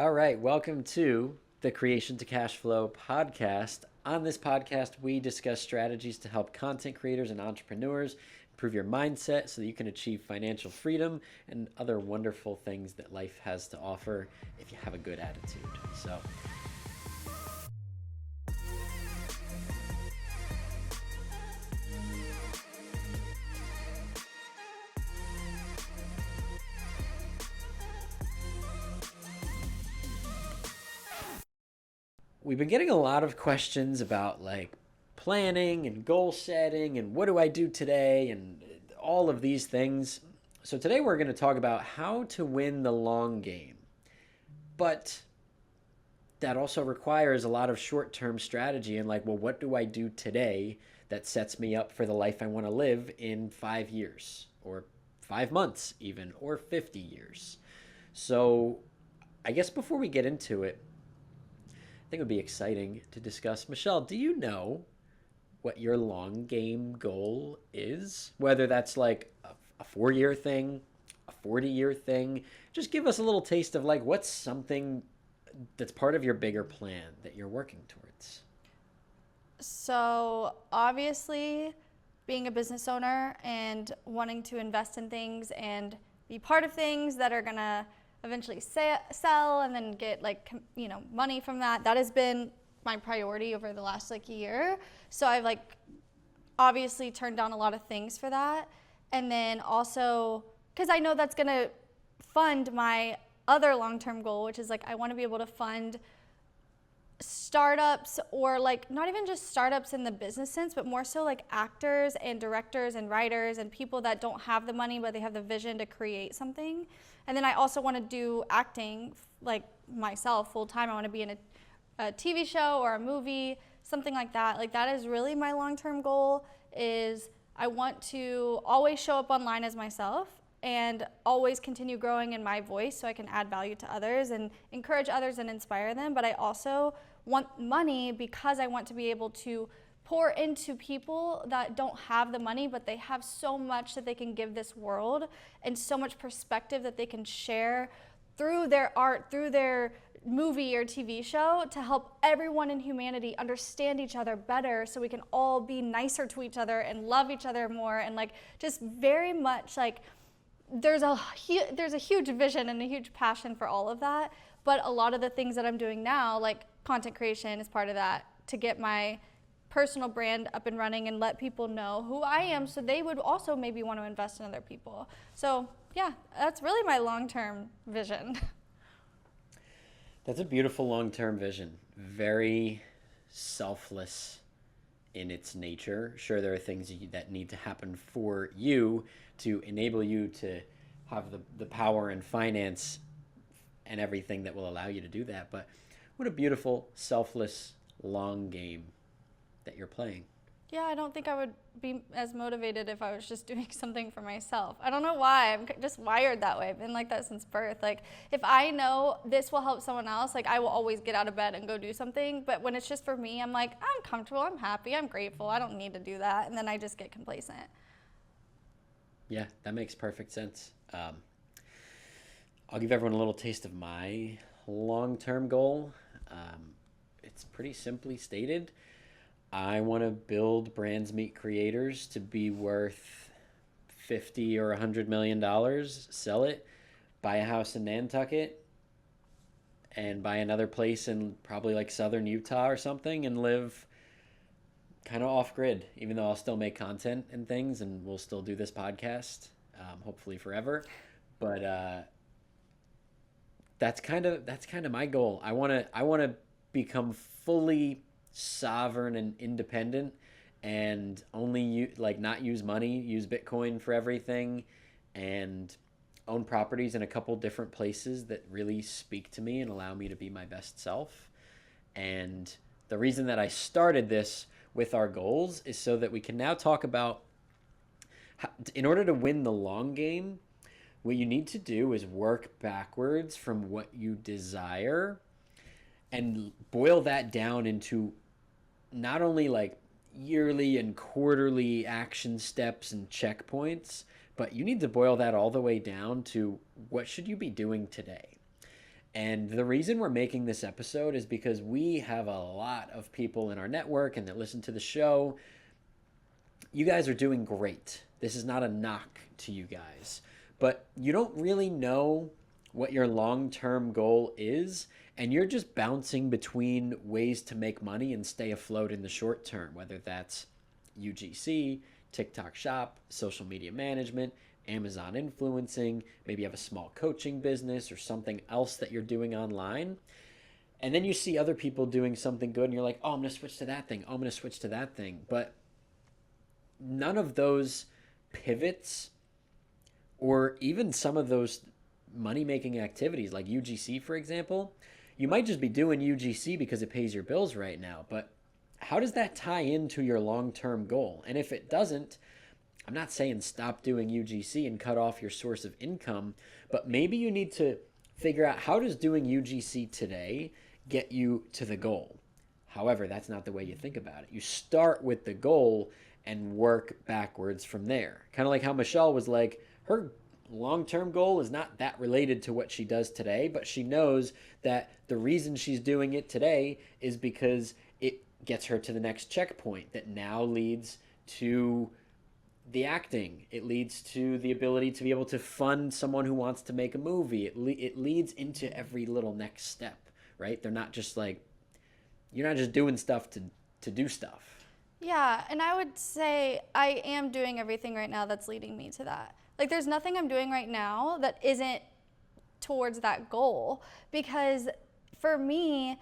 All right, welcome to the Creation to Cash Flow podcast. On this podcast, we discuss strategies to help content creators and entrepreneurs improve your mindset so that you can achieve financial freedom and other wonderful things that life has to offer if you have a good attitude. So, we've been getting a lot of questions about like planning and goal setting and what do I do today and all of these things. So today we're going to talk about how to win the long game. But that also requires a lot of short-term strategy and like, well, what do I do today that sets me up for the life I want to live in 5 years or 5 months even or 50 years. So, I guess before we get into it, I think it would be exciting to discuss. Michelle, do you know what your long game goal is? Whether that's like a 4 year thing, a 40-year thing. Just give us a little taste of like what's something that's part of your bigger plan that you're working towards. So obviously, being a business owner and wanting to invest in things and be part of things that are gonna eventually sell and then get money from that. That has been my priority over the last year. So I've obviously turned down a lot of things for that, and then also because I know that's gonna fund my other long-term goal, which is I want to be able to fund startups, or not even just startups in the business sense, but more so actors and directors and writers and people that don't have the money but they have the vision to create something. And then I also want to do acting myself full time. I want to be in a TV show or a movie, something like that. That is really my long-term goal. Is I want to always show up online as myself and always continue growing in my voice so I can add value to others and encourage others and inspire them. But I also want money because I want to be able to pour into people that don't have the money, but they have so much that they can give this world and so much perspective that they can share through their art, through their movie or TV show, to help everyone in humanity understand each other better so we can all be nicer to each other and love each other more. And just very much there's a huge vision and a huge passion for all of that. But a lot of the things that I'm doing now, like content creation, is part of that, to get my personal brand up and running and let people know who I am so they would also maybe want to invest in other people. So yeah, that's really my long-term vision. That's a beautiful long-term vision. Very selfless in its nature. Sure, there are things that need to happen for you to enable you to have the power and finance and everything that will allow you to do that. But what a beautiful, selfless, long game that you're playing. Yeah, I don't think I would be as motivated if I was just doing something for myself. I don't know why. I'm just wired that way. I've been like that since birth. If I know this will help someone else, I will always get out of bed and go do something. But when it's just for me, I'm I'm comfortable, I'm happy, I'm grateful. I don't need to do that. And then I just get complacent. Yeah, that makes perfect sense. I'll give everyone a little taste of my long-term goal. It's pretty simply stated. I want to build Brands Meet Creators to be worth 50 or $100 million, sell it, buy a house in Nantucket, and buy another place in probably southern Utah or something, and live kind of off grid, even though I'll still make content and things, and we'll still do this podcast, hopefully forever. But that's kind of my goal. I want to become fully sovereign and independent, and only not use money, use Bitcoin for everything, and own properties in a couple different places that really speak to me and allow me to be my best self. And the reason that I started this with our goals is so that we can now talk about how, in order to win the long game, what you need to do is work backwards from what you desire and boil that down into not only yearly and quarterly action steps and checkpoints, but you need to boil that all the way down to what should you be doing today. And the reason we're making this episode is because we have a lot of people in our network and that listen to the show. You guys are doing great. This is not a knock to you guys, but you don't really know what your long-term goal is, and you're just bouncing between ways to make money and stay afloat in the short term, whether that's UGC, TikTok Shop, social media management, Amazon influencing, maybe you have a small coaching business or something else that you're doing online. And then you see other people doing something good and you're like, oh, I'm going to switch to that thing. Oh, I'm going to switch to that thing. But none of those pivots or even some of those money making activities like UGC, for example, you might just be doing UGC because it pays your bills right now. But how does that tie into your long term goal? And if it doesn't, I'm not saying stop doing UGC and cut off your source of income, but maybe you need to figure out how does doing UGC today get you to the goal. However, that's not the way you think about it. You start with the goal and work backwards from there. Kind of like how Michelle was like, her long-term goal is not that related to what she does today, but she knows that the reason she's doing it today is because it gets her to the next checkpoint that now leads to the acting. It leads to the ability to be able to fund someone who wants to make a movie. It leads into every little next step, right? They're not just like, you're not just doing stuff to do stuff. Yeah, and I would say I am doing everything right now that's leading me to that. Like, there's nothing I'm doing right now that isn't towards that goal, because for me,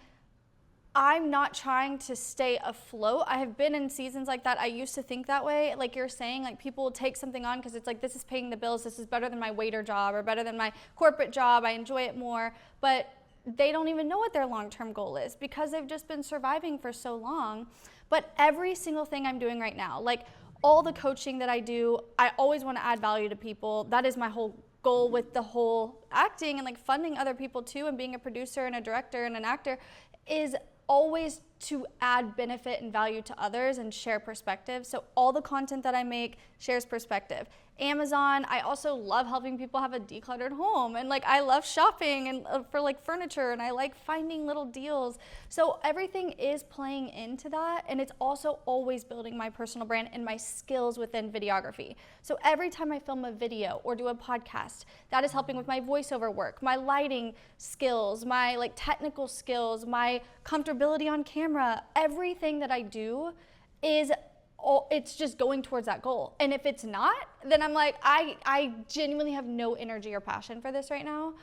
I'm not trying to stay afloat. I have been in seasons like that. I used to think that way. Like you're saying, like people will take something on because it's like, this is paying the bills. This is better than my waiter job or better than my corporate job. I enjoy it more. But they don't even know what their long-term goal is because they've just been surviving for so long. But every single thing I'm doing right now, like all the coaching that I do, I always want to add value to people. That is my whole goal with the whole acting and like funding other people too, and being a producer and a director and an actor is always to add benefit and value to others and share perspective. So all the content that I make shares perspective. Amazon, I also love helping people have a decluttered home, and like I love shopping and for like furniture, and I like finding little deals. So everything is playing into that, and it's also always building my personal brand and my skills within videography. So every time I film a video or do a podcast, that is helping with my voiceover work, my lighting skills, my like technical skills, my comfortability on camera. Everything that I do is it's just going towards that goal. And if it's not, then I'm like, I genuinely have no energy or passion for this right now.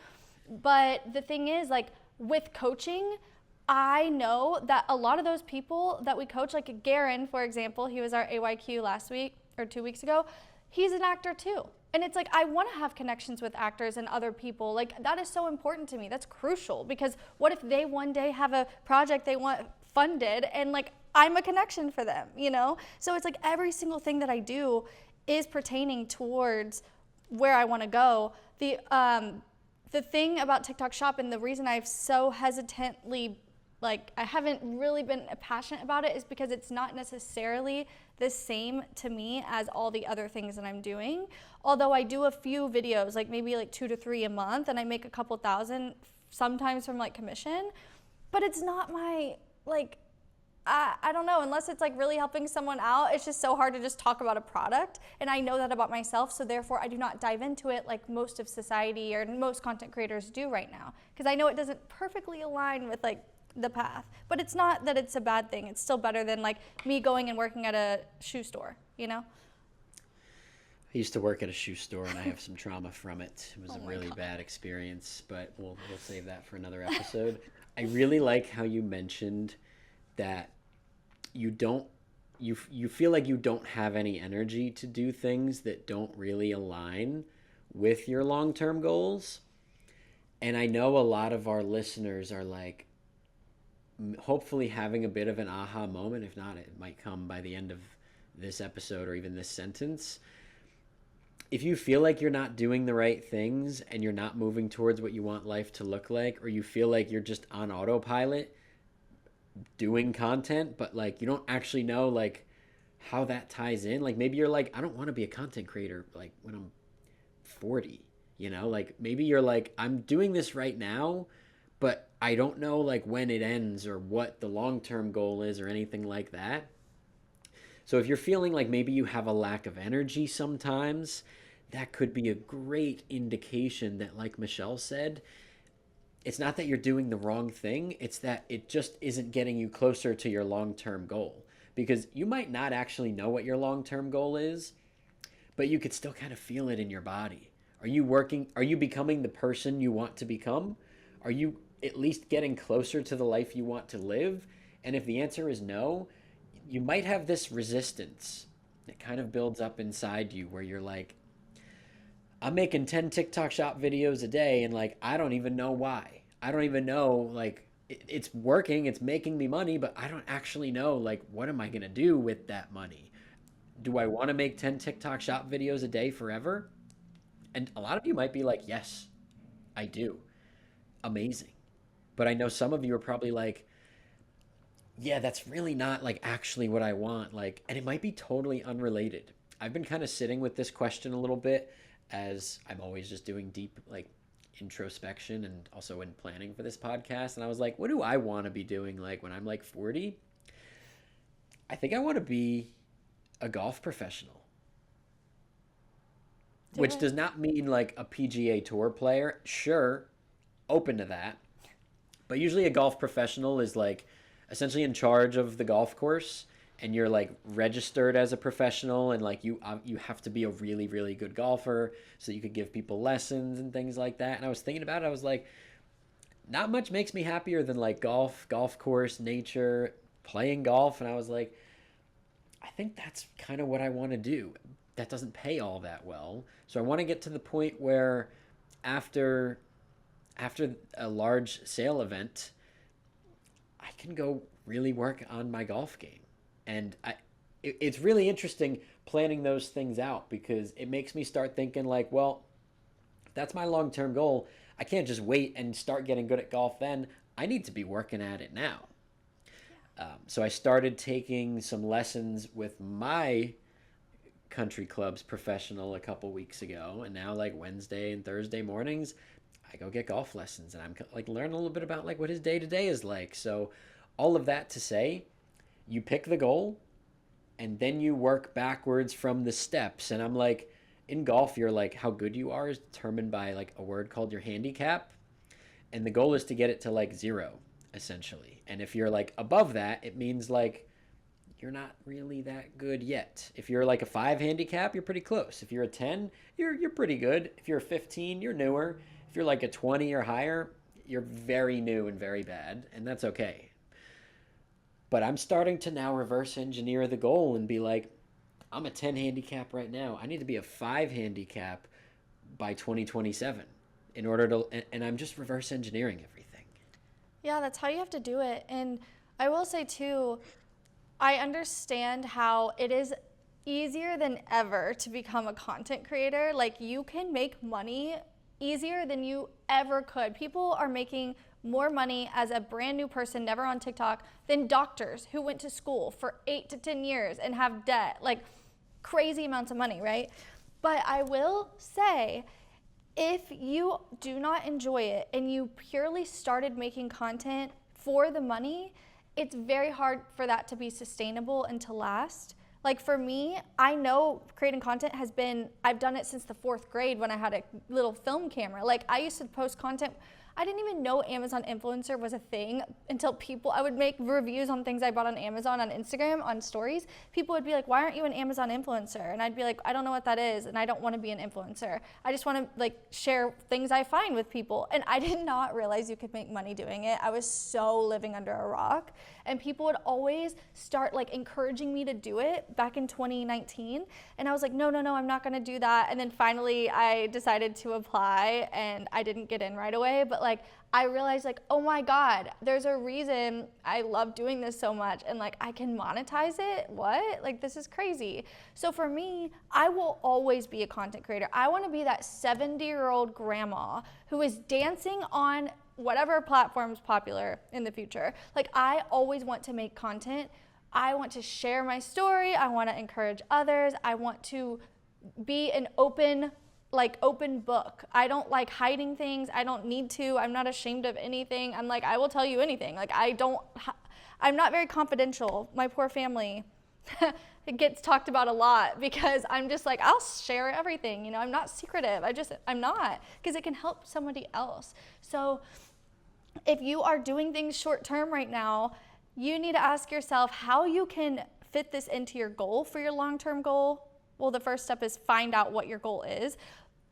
But the thing is, like with coaching, I know that a lot of those people that we coach, like Garen, for example, he was our AYQ last week or 2 weeks ago, he's an actor too. And it's like, I want to have connections with actors and other people. Like that is so important to me. That's crucial, because what if they one day have a project they want funded and like I'm a connection for them, you know? So it's like every single thing that I do is pertaining towards where I want to go. The thing about TikTok Shop, and the reason I've so hesitantly, like I haven't really been passionate about it, is because it's not necessarily the same to me as all the other things that I'm doing. Although I do a few videos, like maybe like 2 to 3 a month, and I make a couple thousand sometimes from like commission, but it's not my, like, I don't know, unless it's like really helping someone out, it's just so hard to just talk about a product. And I know that about myself, so therefore I do not dive into it like most of society or most content creators do right now, because I know it doesn't perfectly align with like the path. But it's not that it's a bad thing. It's still better than like me going and working at a shoe store, you know? I used to work at a shoe store and I have some trauma from it. It was Oh a my really God. bad experience, but we'll save that for another episode. I really like how you mentioned that you feel like you don't have any energy to do things that don't really align with your long-term goals. And I know a lot of our listeners are like hopefully having a bit of an aha moment. If not, it might come by the end of this episode or even this sentence. If you feel like you're not doing the right things and you're not moving towards what you want life to look like, or you feel like you're just on autopilot doing content, but like you don't actually know like how that ties in. Like maybe you're like, I don't want to be a content creator like when I'm 40, you know? Like maybe you're like, I'm doing this right now, but I don't know like when it ends or what the long-term goal is or anything like that. So if you're feeling like maybe you have a lack of energy sometimes, that could be a great indication that, like Michelle said, it's not that you're doing the wrong thing, it's that it just isn't getting you closer to your long-term goal. Because you might not actually know what your long-term goal is, but you could still kind of feel it in your body. Are you becoming the person you want to become? Are you at least getting closer to the life you want to live? And if the answer is no, you might have this resistance that kind of builds up inside you where you're like, I'm making 10 TikTok shop videos a day and like I don't even know why. I don't even know like it's working, it's making me money, but I don't actually know like what am I going to do with that money? Do I want to make 10 TikTok shop videos a day forever? And a lot of you might be like, "Yes, I do." Amazing. But I know some of you are probably like, "Yeah, that's really not like actually what I want." Like, and it might be totally unrelated. I've been kind of sitting with this question a little bit as I'm always just doing deep like introspection and also in planning for this podcast. And I was like, what do I want to be doing like when I'm like 40? I think I want to be a golf professional, Do which it. does not mean like a PGA Tour player. Sure, open to that. But usually a golf professional is like essentially in charge of the golf course and you're like registered as a professional and like you have to be a really really good golfer so you could give people lessons and things like that. And I was thinking about it. I was like not much makes me happier than like golf course, nature, playing golf and I was like I think that's kind of what I want to do. That doesn't pay all that well. So I want to get to the point where after a large sale event, I can go really work on my golf game. And it's really interesting planning those things out because it makes me start thinking like, well, if that's my long-term goal, I can't just wait and start getting good at golf then. I need to be working at it now. So I started taking some lessons with my country club's professional a couple weeks ago, and now like Wednesday and Thursday mornings, I go get golf lessons, and I'm like learning a little bit about like what his day to day is like. So all of that to say, you pick the goal, and then you work backwards from the steps. And I'm like, in golf, you're like how good you are is determined by like a word called your handicap, and the goal is to get it to like zero essentially. And if you're like above that, it means like you're not really that good yet. If you're like a 5 handicap, you're pretty close. If you're a 10, you're pretty good. If you're a 15, you're newer. If you're like a 20 or higher, you're very new and very bad, and that's okay. But I'm starting to now reverse engineer the goal and be like, I'm a 10 handicap right now. I need to be a 5 handicap by 2027 in order to, and I'm just reverse engineering everything. Yeah, that's how you have to do it. And I will say too, I understand how it is easier than ever to become a content creator. Like you can make money easier than you ever could. People are making more money as a brand new person, never on TikTok, than doctors who went to school for 8 to 10 years and have debt, like crazy amounts of money, right? But I will say, if you do not enjoy it and you purely started making content for the money, it's very hard for that to be sustainable and to last. Like for me, I know creating content has been, I've done it since the 4th grade when I had a little film camera. Like I used to post content. I didn't even know Amazon influencer was a thing until I would make reviews on things I bought on Amazon on Instagram, on stories. People would be like, why aren't you an Amazon influencer? And I'd be like, I don't know what that is, and I don't want to be an influencer. I just want to like share things I find with people. And I did not realize you could make money doing it. I was so living under a rock. And people would always start like encouraging me to do it back in 2019. And I was like, no, I'm not gonna do that. And then finally I decided to apply and I didn't get in right away. But like I realized like, oh my God, there's a reason I love doing this so much and like I can monetize it. What? Like this is crazy. So for me, I will always be a content creator. I wanna be that 70-year-old grandma who is dancing on whatever platform's popular in the future. Like I always want to make content. I want to share my story. I want to encourage others. I want to be an open like open book. I don't like hiding things. I don't need to. I'm not ashamed of anything. I'm like, I will tell you anything. Like I'm not very confidential. My poor family, it gets talked about a lot because I'm just like, I'll share everything. I'm not secretive. I'm not, because it can help somebody else. So if you are doing things short term right now, you need to ask yourself how you can fit this into your goal for your long-term goal. Well, the first step is find out what your goal is.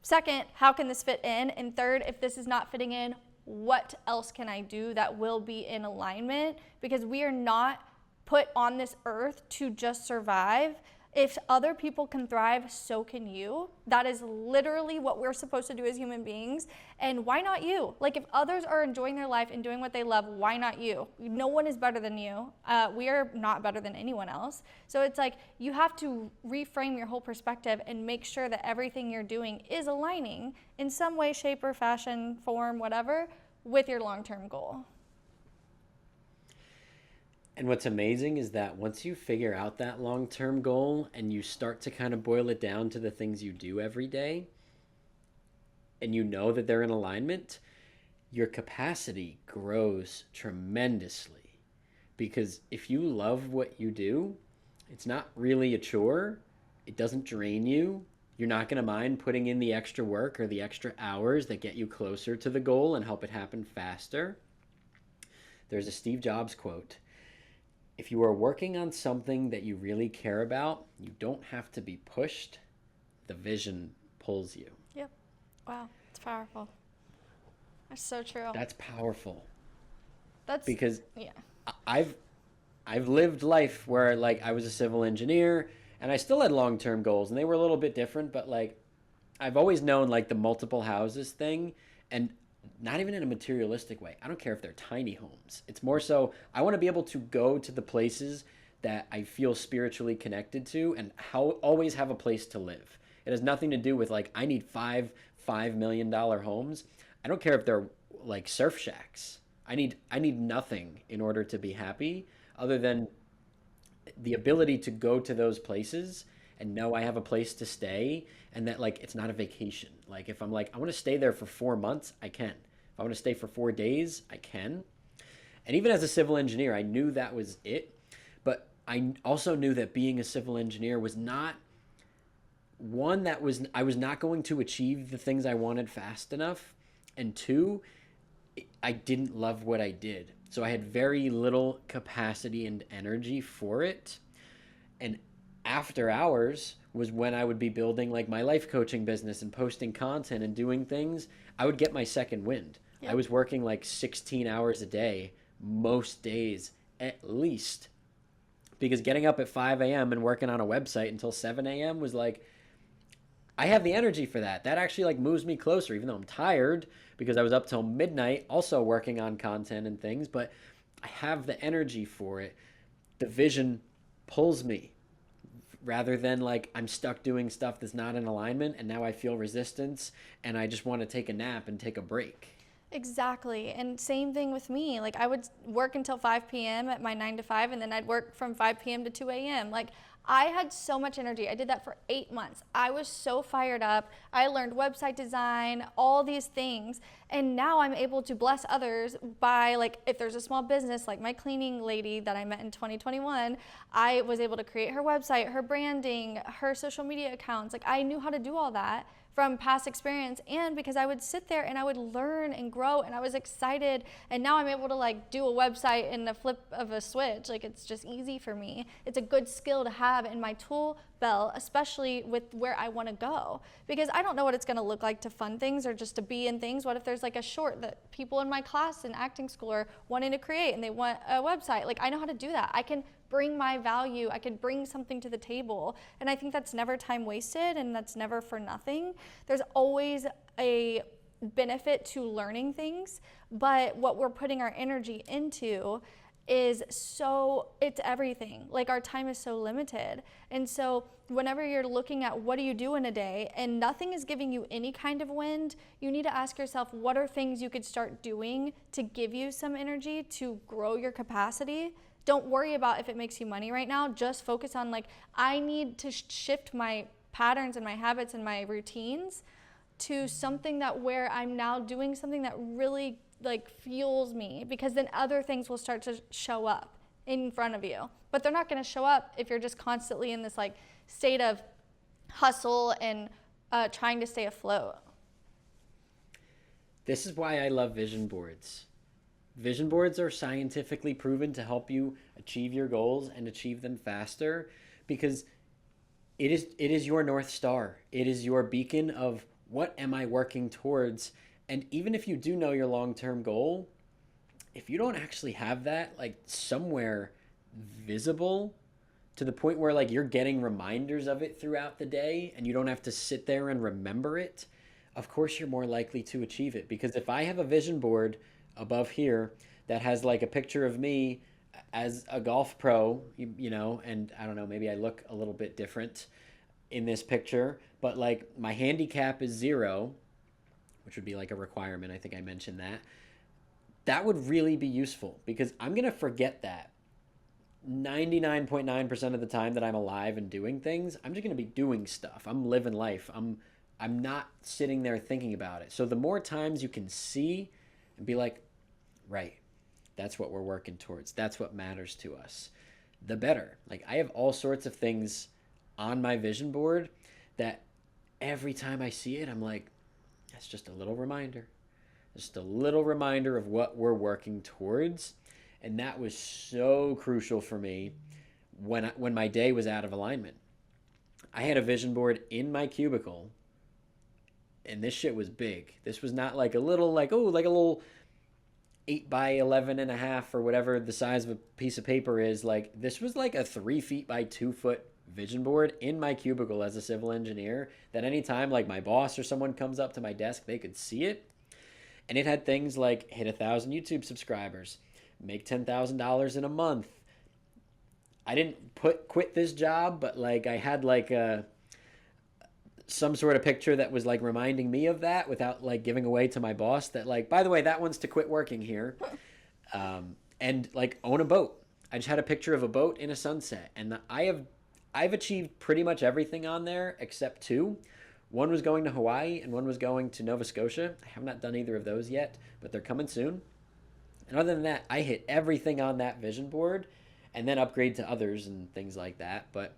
Second, how can this fit in? And third, if this is not fitting in, what else can I do that will be in alignment? Because we are not put on this earth to just survive. If other people can thrive, so can you. That is literally what we're supposed to do as human beings. And why not you? Like, if others are enjoying their life and doing what they love, why not you? No one is better than you. We are not better than anyone else. So it's like you have to reframe your whole perspective and make sure that everything you're doing is aligning in some way, shape, or fashion, form, whatever, with your long-term goal. And what's amazing is that once you figure out that long-term goal and you start to kind of boil it down to the things you do every day, and you know that they're in alignment, your capacity grows tremendously. Because if you love what you do, it's not really a chore. It doesn't drain you. You're not going to mind putting in the extra work or the extra hours that get you closer to the goal and help it happen faster. There's a Steve Jobs quote. If you are working on something that you really care about, you don't have to be pushed. The vision pulls you. Yep. Wow. It's powerful. That's so true. That's powerful. That's because yeah. I've lived life where like I was a civil engineer and I still had long-term goals and they were a little bit different, but like I've always known like the multiple houses thing, and not even in a materialistic way. I don't care if they're tiny homes. It's more so I want to be able to go to the places that I feel spiritually connected to and always have a place to live. It has nothing to do with like I need $5 million homes. I don't care if they're like surf shacks. I need nothing in order to be happy other than the ability to go to those places and know I have a place to stay, and that like it's not a vacation. Like if I'm like I want to stay there for 4 months, I can. If I want to stay for 4 days, I can. And even as a civil engineer, I knew that was it, but I also knew that being a civil engineer was not one that was I was not going to achieve the things I wanted fast enough, and two, I didn't love what I did. So I had very little capacity and energy for it. And after hours was when I would be building like my life coaching business and posting content and doing things. I would get my second wind. Yep. I was working like 16 hours a day, most days at least, because getting up at 5 a.m. and working on a website until 7 a.m. was like, I have the energy for that. That actually like moves me closer, even though I'm tired because I was up till midnight also working on content and things, but I have the energy for it. The vision pulls me rather than like I'm stuck doing stuff that's not in alignment and now I feel resistance and I just want to take a nap and take a break. Exactly. And same thing with me. Like I would work until 5 p.m. at my 9 to 5, and then I'd work from 5 p.m. to 2 a.m. Like I had so much energy. I did that for 8 months. I was so fired up. I learned website design, all these things. And now I'm able to bless others by like, if there's a small business, like my cleaning lady that I met in 2021, I was able to create her website, her branding, her social media accounts. Like I knew how to do all that from past experience, and because I would sit there and I would learn and grow, and I was excited, and now I'm able to like do a website in the flip of a switch. Like it's just easy for me. It's a good skill to have in my tool belt, especially with where I want to go, because I don't know what it's going to look like to fund things or just to be in things. What if there's like a short that people in my class in acting school are wanting to create and they want a website? Like I know how to do that. I can bring my value. I can bring something to the table. And I think that's never time wasted, and that's never for nothing. There's always a benefit to learning things, but what we're putting our energy into is it's everything. Like our time is so limited. And so whenever you're looking at what do you do in a day and nothing is giving you any kind of wind, you need to ask yourself, what are things you could start doing to give you some energy to grow your capacity? Don't worry about if it makes you money right now. Just focus on like, I need to shift my patterns and my habits and my routines to something that where I'm now doing something that really like fuels me, because then other things will start to show up in front of you. But they're not going to show up if you're just constantly in this like state of hustle and trying to stay afloat. This is why I love vision boards. Vision boards are scientifically proven to help you achieve your goals and achieve them faster, because it is your North Star. It is your beacon of what am I working towards? And even if you do know your long-term goal, if you don't actually have that like somewhere visible to the point where like you're getting reminders of it throughout the day and you don't have to sit there and remember it, of course you're more likely to achieve it. Because if I have a vision board above here that has like a picture of me as a golf pro, you know, and I don't know, maybe I look a little bit different in this picture, but like my handicap is 0, which would be like a requirement. I think I mentioned that. That would really be useful, because I'm going to forget that 99.9% of the time that I'm alive and doing things. I'm just going to be doing stuff. I'm living life. I'm not sitting there thinking about it. So the more times you can see and be like, right, that's what we're working towards, that's what matters to us, the better. Like I have all sorts of things on my vision board that every time I see it, I'm like, that's just a little reminder. Just a little reminder of what we're working towards. And that was so crucial for me when my day was out of alignment. I had a vision board in my cubicle, and this shit was big. This was not like a little, like, oh, like a little 8 by 11 and a half or whatever the size of a piece of paper is. Like, this was like a 3 feet by 2 foot vision board in my cubicle as a civil engineer, that anytime like my boss or someone comes up to my desk, they could see it. And it had things like hit 1,000 YouTube subscribers, make $10,000 in a month. I didn't quit this job, but like I had like some sort of picture that was like reminding me of that without like giving away to my boss that like, by the way, that one's to quit working here. And like own a boat. I just had a picture of a boat in a sunset, and I've achieved pretty much everything on there except 2. One was going to Hawaii and one was going to Nova Scotia. I have not done either of those yet, but they're coming soon. And other than that, I hit everything on that vision board and then upgrade to others and things like that. But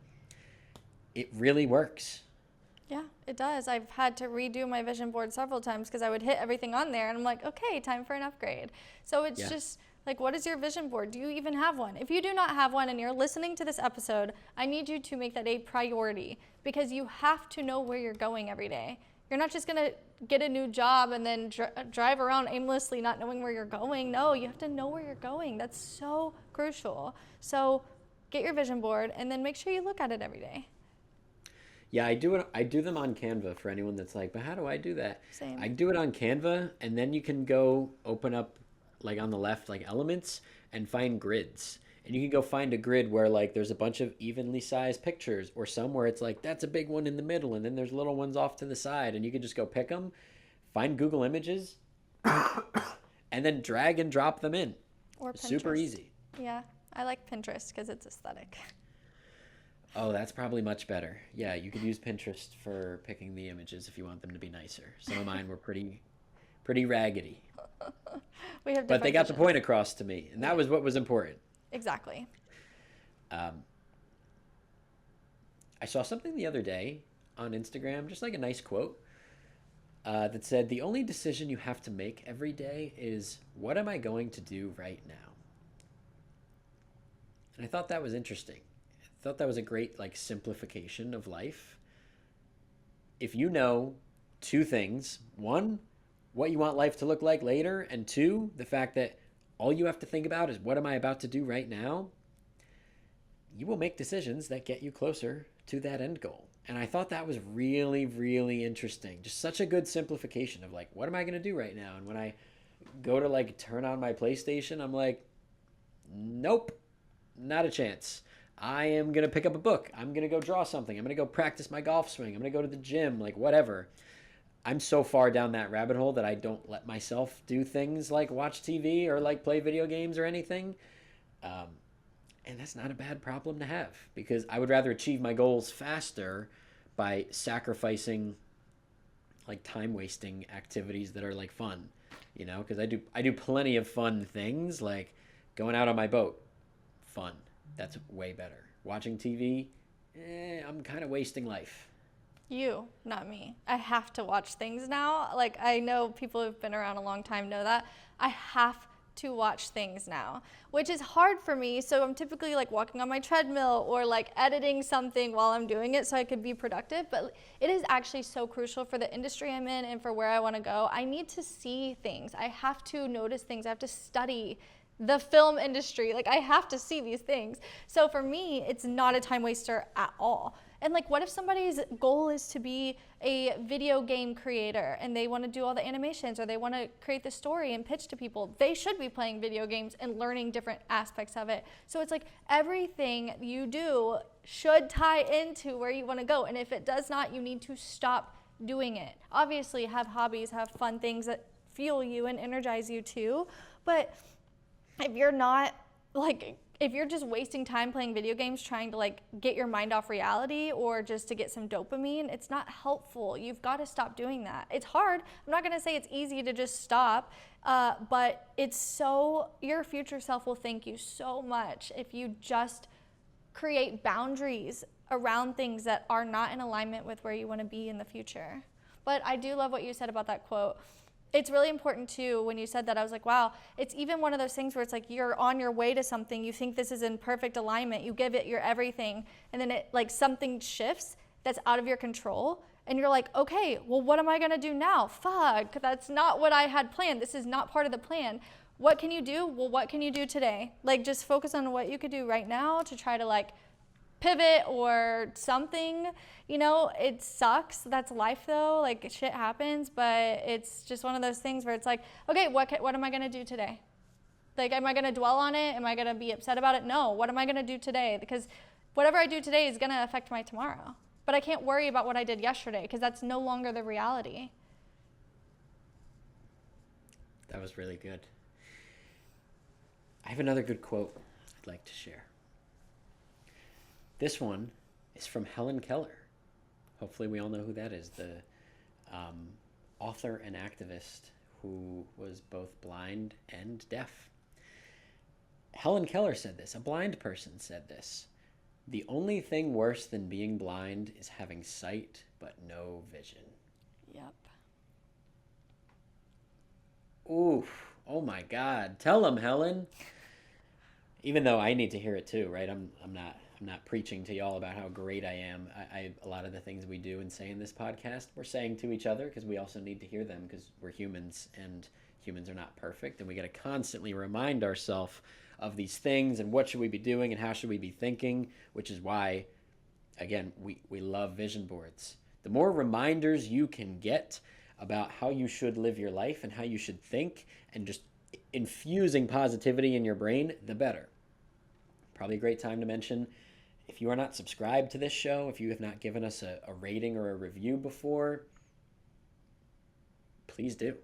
it really works. Yeah, it does. I've had to redo my vision board several times because I would hit everything on there and I'm like, okay, time for an upgrade. So it's just like, what is your vision board? Do you even have one? If you do not have one and you're listening to this episode, I need you to make that a priority, because you have to know where you're going every day. You're not just going to get a new job and then drive around aimlessly not knowing where you're going. No, you have to know where you're going. That's so crucial. So get your vision board and then make sure you look at it every day. Yeah, I do it. I do them on Canva for anyone that's like, but how do I do that? Same. I do it on Canva, and then you can go open up like on the left, like elements, and find grids. And you can go find a grid where like there's a bunch of evenly sized pictures, or some where it's like that's a big one in the middle and then there's little ones off to the side, and you can just go pick them, find Google Images, and then drag and drop them in. Or Pinterest. Super easy. Yeah, I like Pinterest because it's aesthetic. Oh, that's probably much better. Yeah, you could use Pinterest for picking the images if you want them to be nicer. Some of mine were pretty raggedy. We have but they got visions. the point across to me, and that was what was important. Exactly. I saw something the other day on Instagram, just like a nice quote, that said, the only decision you have to make every day is, what am I going to do right now? And I thought that was interesting. I thought that was a great like simplification of life. If you know 2 things: 1, what you want life to look like later, and 2, the fact that all you have to think about is, what am I about to do right now? You will make decisions that get you closer to that end goal. And I thought that was really, really interesting. Just such a good simplification of like, what am I going to do right now? And when I go to like turn on my PlayStation, I'm like, nope, not a chance. I am going to pick up a book. I'm going to go draw something. I'm going to go practice my golf swing. I'm going to go to the gym, like whatever. I'm so far down that rabbit hole that I don't let myself do things like watch TV or like play video games or anything. And that's not a bad problem to have, because I would rather achieve my goals faster by sacrificing like time wasting activities that are like fun, because I do plenty of fun things like going out on my boat, fun. That's way better. Watching TV, I'm kind of wasting life. You, not me. I have to watch things now. Like, I know people who've been around a long time know that. I have to watch things now, which is hard for me. So I'm typically like walking on my treadmill or like editing something while I'm doing it so I could be productive. But it is actually so crucial for the industry I'm in and for where I want to go. I need to see things. I have to notice things. I have to study the film industry. Like, I have to see these things. So for me, it's not a time waster at all. And like, what if somebody's goal is to be a video game creator and they want to do all the animations or they want to create the story and pitch to people? They should be playing video games and learning different aspects of it. So it's like everything you do should tie into where you want to go. And if it does not, you need to stop doing it. Obviously, have hobbies, have fun things that fuel you and energize you too. But if you're not like, if you're just wasting time playing video games trying to like get your mind off reality or just to get some dopamine, it's not helpful. You've got to stop doing that. It's hard. I'm not going to say it's easy to just stop, but your future self will thank you so much if you just create boundaries around things that are not in alignment with where you want to be in the future. But I do love what you said about that quote. It's really important too, when you said that, I was like, wow, it's even one of those things where it's like you're on your way to something, you think this is in perfect alignment, you give it your everything, and then it like something shifts that's out of your control, and you're like, okay, well, what am I gonna do now? Fuck, that's not what I had planned. This is not part of the plan. What can you do? Well, what can you do today? Like, just focus on what you could do right now to try to like pivot or something. It sucks. That's life though. Like, shit happens, but it's just one of those things where it's like, okay, what am I going to do today? Like, am I going to dwell on it? Am I going to be upset about it? No. What am I going to do today? Because whatever I do today is going to affect my tomorrow. But I can't worry about what I did yesterday because that's no longer the reality. That was really good. I have another good quote I'd like to share. This one is from Helen Keller. Hopefully we all know who that is, the author and activist who was both blind and deaf. Helen Keller said this, a blind person said this: "The only thing worse than being blind is having sight but no vision." Yep. Oof. Oh my God. Tell them, Helen. Even though I need to hear it too, right? I'm not preaching to y'all about how great I am. A lot of the things we do and say in this podcast, we're saying to each other because we also need to hear them because we're humans and humans are not perfect. And we got to constantly remind ourselves of these things and what should we be doing and how should we be thinking, which is why, again, we love vision boards. The more reminders you can get about how you should live your life and how you should think and just infusing positivity in your brain, the better. Probably a great time to mention, if you are not subscribed to this show, if you have not given us a rating or a review before, please do.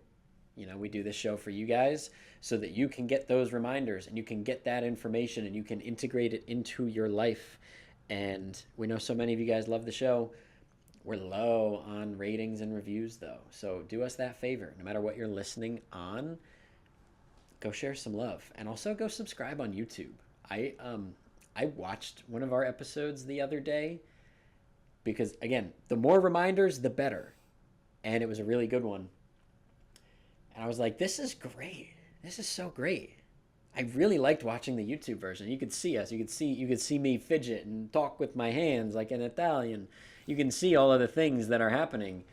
We do this show for you guys so that you can get those reminders and you can get that information and you can integrate it into your life. And we know so many of you guys love the show. We're low on ratings and reviews though. So do us that favor. No matter what you're listening on, go share some love. And also go subscribe on YouTube. I watched one of our episodes the other day because, again, the more reminders, the better. And it was a really good one. And I was like, this is great. This is so great. I really liked watching the YouTube version. You could see us. You could see me fidget and talk with my hands like an Italian. You can see all of the things that are happening.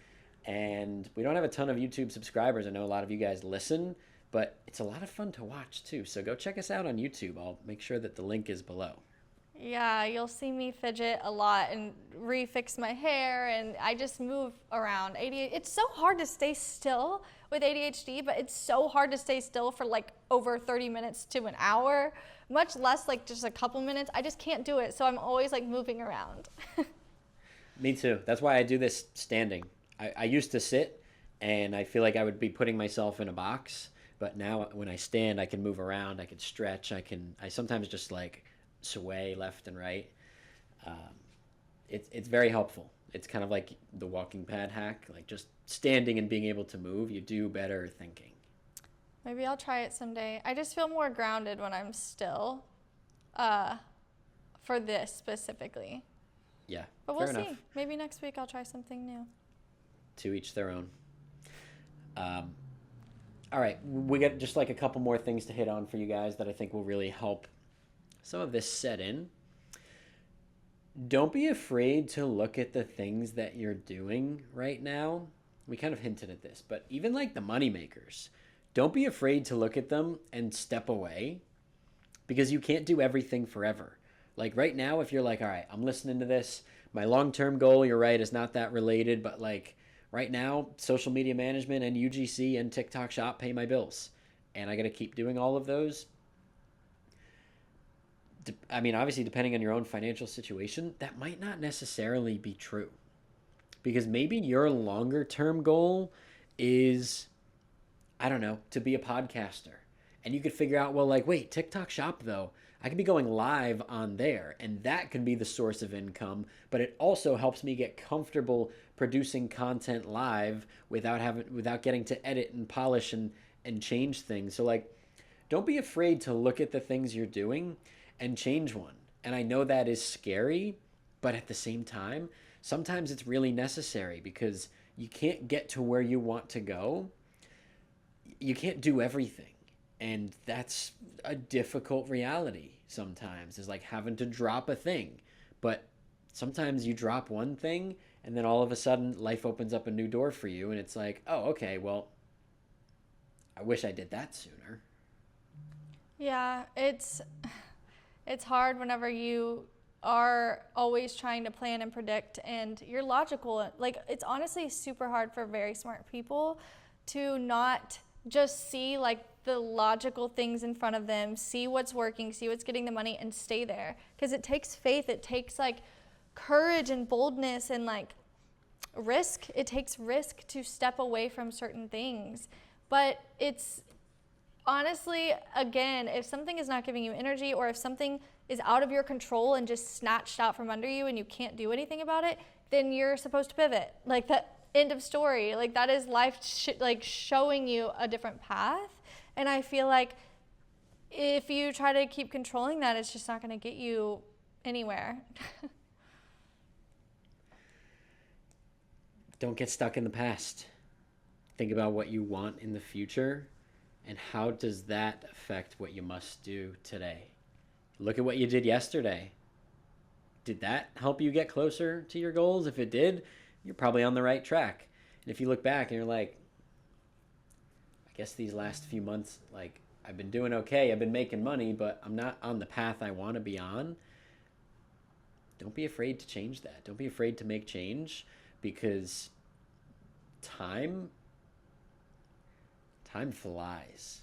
And we don't have a ton of YouTube subscribers. I know a lot of you guys listen, but it's a lot of fun to watch too. So go check us out on YouTube. I'll make sure that the link is below. Yeah, you'll see me fidget a lot and refix my hair, and I just move around. It's so hard to stay still with ADHD, but it's so hard to stay still for like over 30 minutes to an hour, much less like just a couple minutes. I just can't do it, so I'm always like moving around. Me too. That's why I do this standing. I used to sit, and I feel like I would be putting myself in a box, but now when I stand, I can move around, I can stretch, I sometimes just like sway left and right. It's very helpful. It's kind of like the walking pad hack, like just standing and being able to move, you do better thinking. Maybe I'll try it someday. I just feel more grounded when I'm still, uh, for this specifically. Yeah, But we'll fair see. enough. Maybe next week I'll try something new. To each their own. Um, all right, we got just like a couple more things to hit on for you guys that I think will really help some of this set in. Don't be afraid to look at the things that you're doing right now. We kind of hinted at this, but even like the money makers, don't be afraid to look at them and step away because you can't do everything forever. Like right now, if you're like, all right, I'm listening to this, my long term goal, you're right, is not that related, but like right now, social media management and UGC and TikTok Shop pay my bills. And I got to keep doing all of those. I mean, obviously, depending on your own financial situation, that might not necessarily be true. Because maybe your longer term goal is, I don't know, to be a podcaster. And you could figure out, well, like, wait, TikTok Shop, though, I could be going live on there, and that can be the source of income, but it also helps me get comfortable producing content live without getting to edit and polish and change things. So like don't be afraid to look at the things you're doing and change one. And I know that is scary, but at the same time, sometimes it's really necessary because you can't get to where you want to go. You can't do everything. And that's a difficult reality sometimes, is like having to drop a thing. But sometimes you drop one thing and then all of a sudden life opens up a new door for you and it's like, "Oh, okay, well, I wish I did that sooner." Yeah, it's hard whenever you are always trying to plan and predict and you're logical. Like it's honestly super hard for very smart people to not just see like the logical things in front of them, see what's working, see what's getting the money and stay there. Because it takes faith, it takes like courage and boldness and like risk. It takes risk to step away from certain things. But it's honestly, again, if something is not giving you energy or if something is out of your control and just snatched out from under you and you can't do anything about it, then you're supposed to pivot. Like that, end of story. Like that is life like showing you a different path. And I feel like if you try to keep controlling that, it's just not going to get you anywhere. Don't get stuck in the past. Think about what you want in the future and how does that affect what you must do today. Look at what you did yesterday. Did that help you get closer to your goals? If it did, you're probably on the right track. And if you look back and you're like, I guess these last few months, like, I've been doing okay, I've been making money, but I'm not on the path I want to be on, don't be afraid to change that. Don't be afraid to make change because time time flies.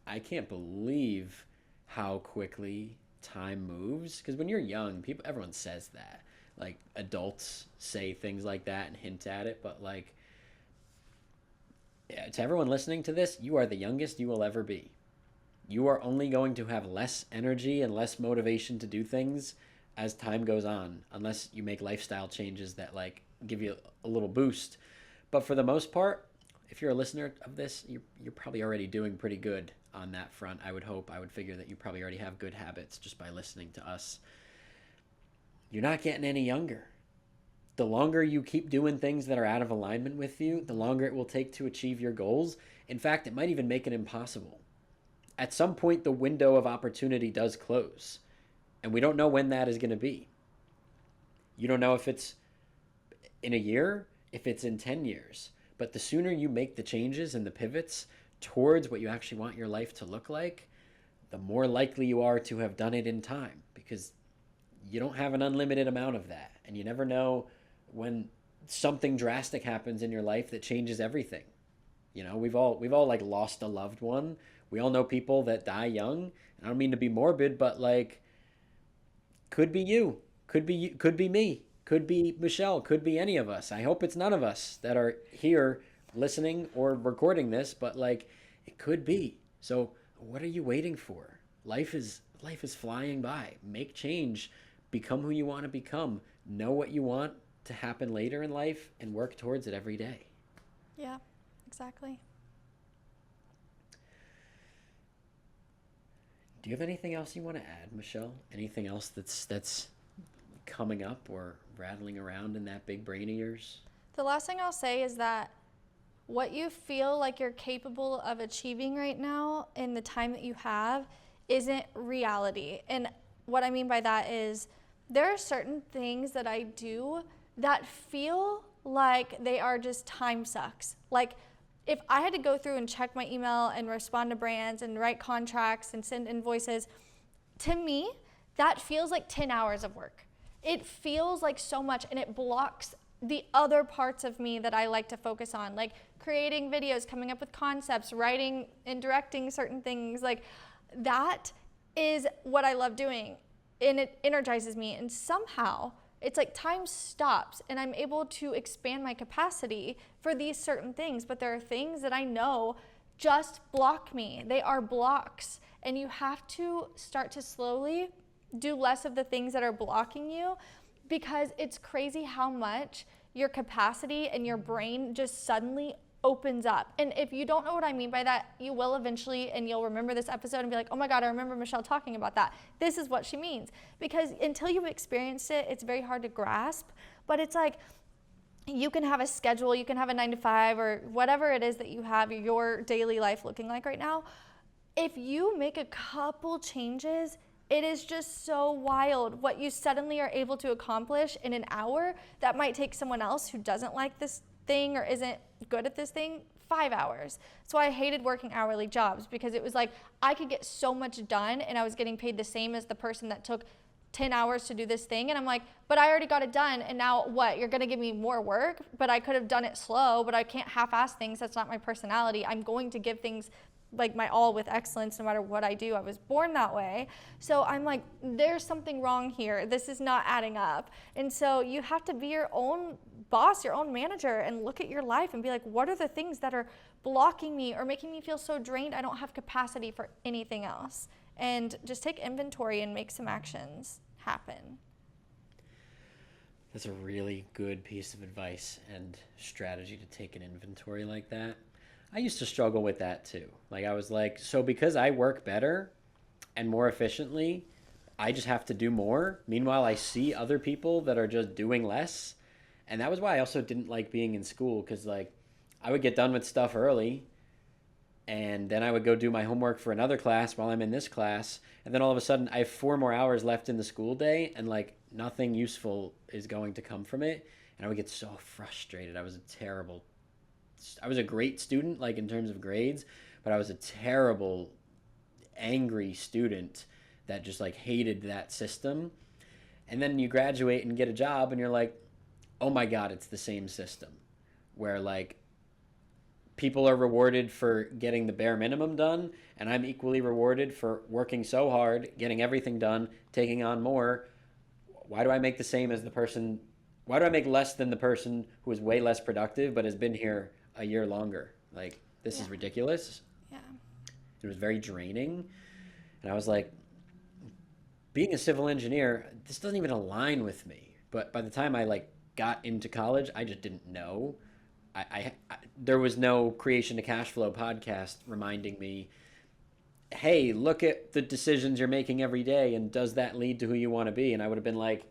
I can't believe how quickly time moves because when you're young, everyone says that. Like adults say things like that and hint at it, but like yeah, to everyone listening to this, you are the youngest you will ever be. You are only going to have less energy and less motivation to do things as time goes on, unless you make lifestyle changes that like give you a little boost. But for the most part, if you're a listener of this, you're probably already doing pretty good on that front. I would hope, I would figure that you probably already have good habits just by listening to us. You're not getting any younger. The longer you keep doing things that are out of alignment with you, the longer it will take to achieve your goals. In fact, it might even make it impossible. At some point, the window of opportunity does close, and we don't know when that is going to be. You don't know if it's in a year, if it's in 10 years. But the sooner you make the changes and the pivots towards what you actually want your life to look like, the more likely you are to have done it in time because you don't have an unlimited amount of that. And you never know when something drastic happens in your life that changes everything. You know, we've all like lost a loved one. We all know people that die young. And I don't mean to be morbid, but like could be you, could be me, could be Michelle, could be any of us. I hope it's none of us that are here listening or recording this, but like it could be. So what are you waiting for? Life is flying by. Make change, become who you want to become, know what you want, to happen later in life and work towards it every day. Yeah, exactly. Do you have anything else you want to add, Michelle? Anything else that's coming up or rattling around in that big brain of yours? The last thing I'll say is that what you feel like you're capable of achieving right now in the time that you have isn't reality. And what I mean by that is there are certain things that I do that feel like they are just time sucks. Like if I had to go through and check my email and respond to brands and write contracts and send invoices, to me, that feels like 10 hours of work. It feels like so much, and it blocks the other parts of me that I like to focus on, like creating videos, coming up with concepts, writing and directing certain things. Like that is what I love doing, and it energizes me. And somehow it's like time stops and I'm able to expand my capacity for these certain things. But there are things that I know just block me. They are blocks, and you have to start to slowly do less of the things that are blocking you, because it's crazy how much your capacity and your brain just suddenly opens up. And if you don't know what I mean by that, you will eventually, and you'll remember this episode and be like, oh my God, I remember Michelle talking about that. This is what she means. Because until you've experienced it, it's very hard to grasp. But it's like, you can have a schedule, you can have a 9 to 5 or whatever it is that you have your daily life looking like right now. If you make a couple changes, it is just so wild what you suddenly are able to accomplish in an hour that might take someone else who doesn't like this thing or isn't good at this thing 5 hours. That's why I hated working hourly jobs, because it was like I could get so much done and I was getting paid the same as the person that took 10 hours to do this thing. And I'm like, but I already got it done. And now what? You're going to give me more work, but I could have done it slow, but I can't half-ass things. That's not my personality. I'm going to give things like my all with excellence no matter what I do. I was born that way. So I'm like, there's something wrong here. This is not adding up. And so you have to be your own boss, your own manager, and look at your life and be like, what are the things that are blocking me or making me feel so drained I don't have capacity for anything else? And just take inventory and make some actions happen. That's a really good piece of advice and strategy, to take an inventory like that. I used to struggle with that too. Like I was like, so because I work better and more efficiently, I just have to do more. Meanwhile, I see other people that are just doing less. And that was why I also didn't like being in school, because like I would get done with stuff early and then I would go do my homework for another class while I'm in this class. And then all of a sudden I have 4 more hours left in the school day, and like nothing useful is going to come from it. And I would get so frustrated. I was a great student, like in terms of grades, but I was a terrible, angry student that just like hated that system. And then you graduate and get a job and you're like, oh my God, it's the same system where like people are rewarded for getting the bare minimum done, and I'm equally rewarded for working so hard, getting everything done, taking on more. Why do I make the same as the person? Why do I make less than the person who is way less productive but has been here a year longer? Like, this is ridiculous. Yeah. It was very draining. And I was like, being a civil engineer, this doesn't even align with me. But by the time I like got into college, I just didn't know. There was no Creation to Cash Flow podcast reminding me, hey, look at the decisions you're making every day, and does that lead to who you want to be? And I would have been like,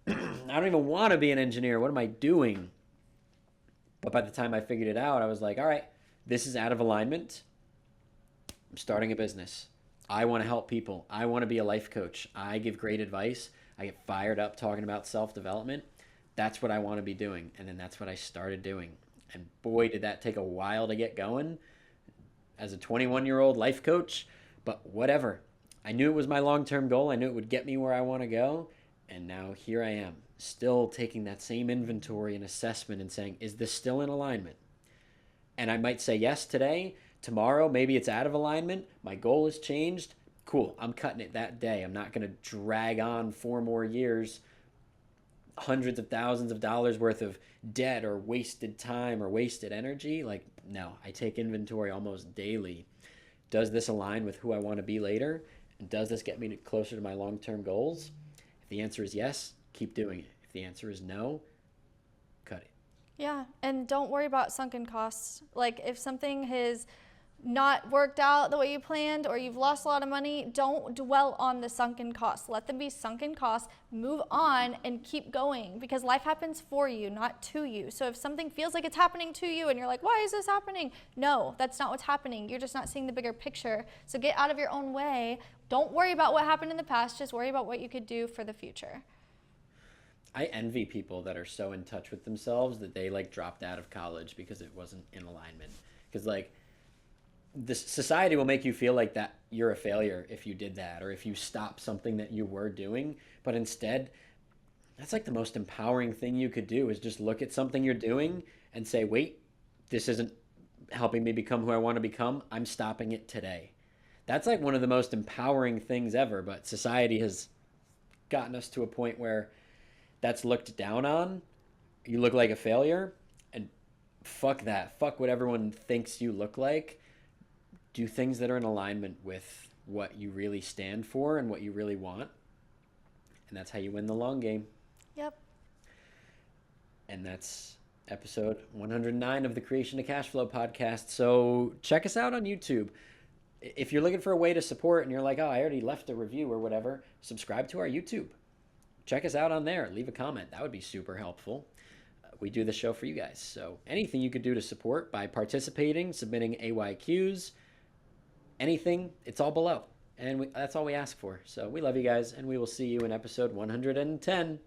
I don't even want to be an engineer. What am I doing? But by the time I figured it out, I was like, all right, this is out of alignment. I'm starting a business. I want to help people. I want to be a life coach. I give great advice. I get fired up talking about self-development. That's what I want to be doing. And then that's what I started doing. And boy, did that take a while to get going as a 21-year-old life coach. But whatever. I knew it was my long-term goal. I knew it would get me where I want to go. And now here I am, still taking that same inventory and assessment and saying, is this still in alignment? And I might say yes today. Tomorrow, maybe it's out of alignment. My goal has changed. Cool, I'm cutting it that day. I'm not going to drag on 4 more years, hundreds of thousands of dollars worth of debt or wasted time or wasted energy. Like, no, I take inventory almost daily. Does this align with who I want to be later? And does this get me closer to my long-term goals? If the answer is yes, keep doing it. If the answer is no, Yeah, and don't worry about sunken costs. Like if something has not worked out the way you planned or you've lost a lot of money, don't dwell on the sunken costs. Let them be sunken costs, move on and keep going because life happens for you, not to you. So if something feels like it's happening to you and you're like, why is this happening? No, that's not what's happening. You're just not seeing the bigger picture. So get out of your own way. Don't worry about what happened in the past. Just worry about what you could do for the future. I envy people that are so in touch with themselves that they like dropped out of college because it wasn't in alignment. Because like this society will make you feel like that you're a failure if you did that or if you stop something that you were doing, but instead that's like the most empowering thing you could do is just look at something you're doing and say, wait, this isn't helping me become who I want to become. I'm stopping it today. That's like one of the most empowering things ever, but society has gotten us to a point where that's looked down on. You look like a failure, and fuck that. Fuck what everyone thinks you look like. Do things that are in alignment with what you really stand for and what you really want. And that's how you win the long game. Yep. And that's episode 109 of the Creation to Cash Flow podcast. So check us out on YouTube. If you're looking for a way to support and you're like, oh, I already left a review or whatever, subscribe to our YouTube. Check us out on there. Leave a comment. That would be super helpful. We do the show for you guys. So anything you could do to support by participating, submitting AYQs, anything, it's all below. And that's all we ask for. So we love you guys, and we will see you in episode 110.